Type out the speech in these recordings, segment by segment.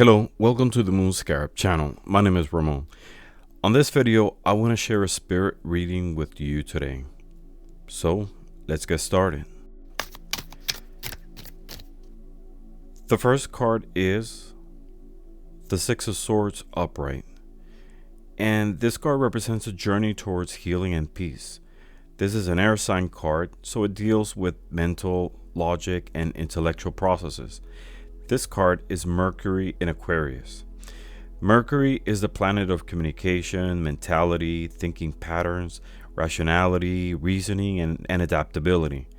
Hello, welcome to the Moon Scarab channel. My name is Ramon. On this video, I want to share a spirit reading with you today. So, let's get started. The first card is the Six of Swords upright. And this card represents a journey towards healing and peace. This is an air sign card, so it deals with mental, logic, and intellectual processes. This card is Mercury in Aquarius. Mercury is the planet of communication, mentality, thinking patterns, rationality, reasoning, and adaptability.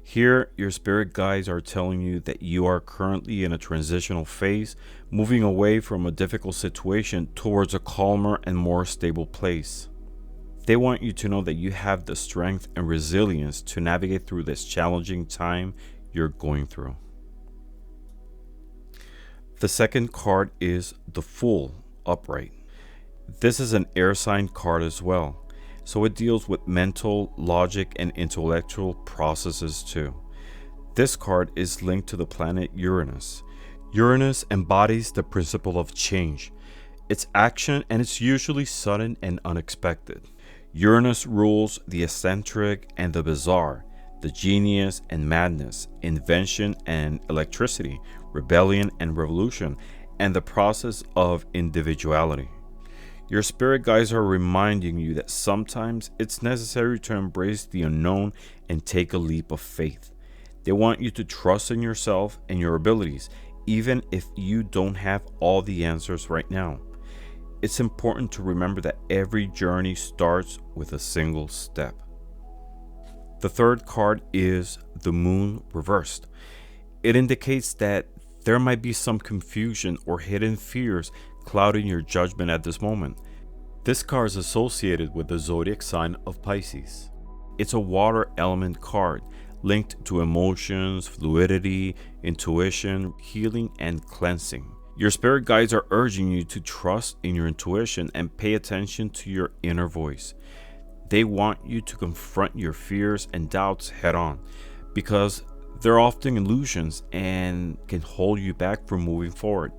Here, your spirit guides are telling you that you are currently in a transitional phase, moving away from a difficult situation towards a calmer and more stable place. They want you to know that you have the strength and resilience to navigate through this challenging time you're going through. The second card is the Fool upright. This is an air sign card as well, so it deals with mental, logic, and intellectual processes too. This card is linked to the planet Uranus. Uranus embodies the principle of change. It's action, and it's usually sudden and unexpected. Uranus rules the eccentric and the bizarre, the genius and madness, invention and electricity, rebellion and revolution, and the process of individuality. Your spirit guides are reminding you that sometimes it's necessary to embrace the unknown and take a leap of faith. They want you to trust in yourself and your abilities, even if you don't have all the answers right now. It's important to remember that every journey starts with a single step. The third card is the Moon reversed. It indicates that there might be some confusion or hidden fears clouding your judgment at this moment. This card is associated with the zodiac sign of Pisces. It's a water element card linked to emotions, fluidity, intuition, healing, and cleansing. Your spirit guides are urging you to trust in your intuition and pay attention to your inner voice. They want you to confront your fears and doubts head on, because they're often illusions and can hold you back from moving forward.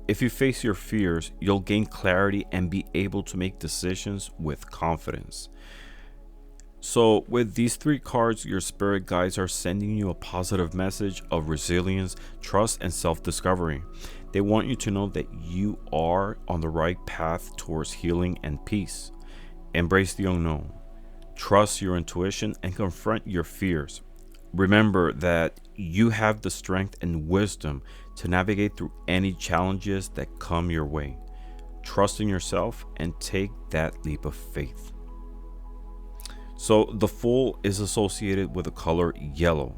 If you face your fears, you'll gain clarity and be able to make decisions with confidence. So with these three cards, your spirit guides are sending you a positive message of resilience, trust, and self-discovery. They want you to know that you are on the right path towards healing and peace. Embrace the unknown. Trust your intuition and confront your fears. Remember that you have the strength and wisdom to navigate through any challenges that come your way. Trust in yourself and take that leap of faith. So the Fool is associated with the color yellow.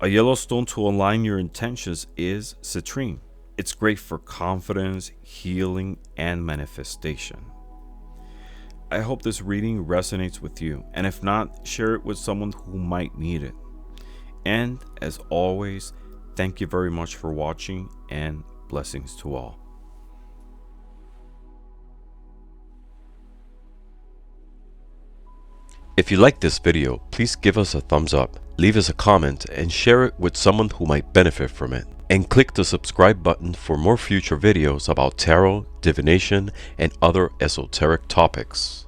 A yellow stone to align your intentions is citrine. It's great for confidence, healing, and manifestation. I hope this reading resonates with you, and if not, share it with someone who might need it. And as always, thank you very much for watching, and blessings to all. If you like this video, please give us a thumbs up, leave us a comment, and share it with someone who might benefit from it. And click the subscribe button for more future videos about tarot, divination, and other esoteric topics.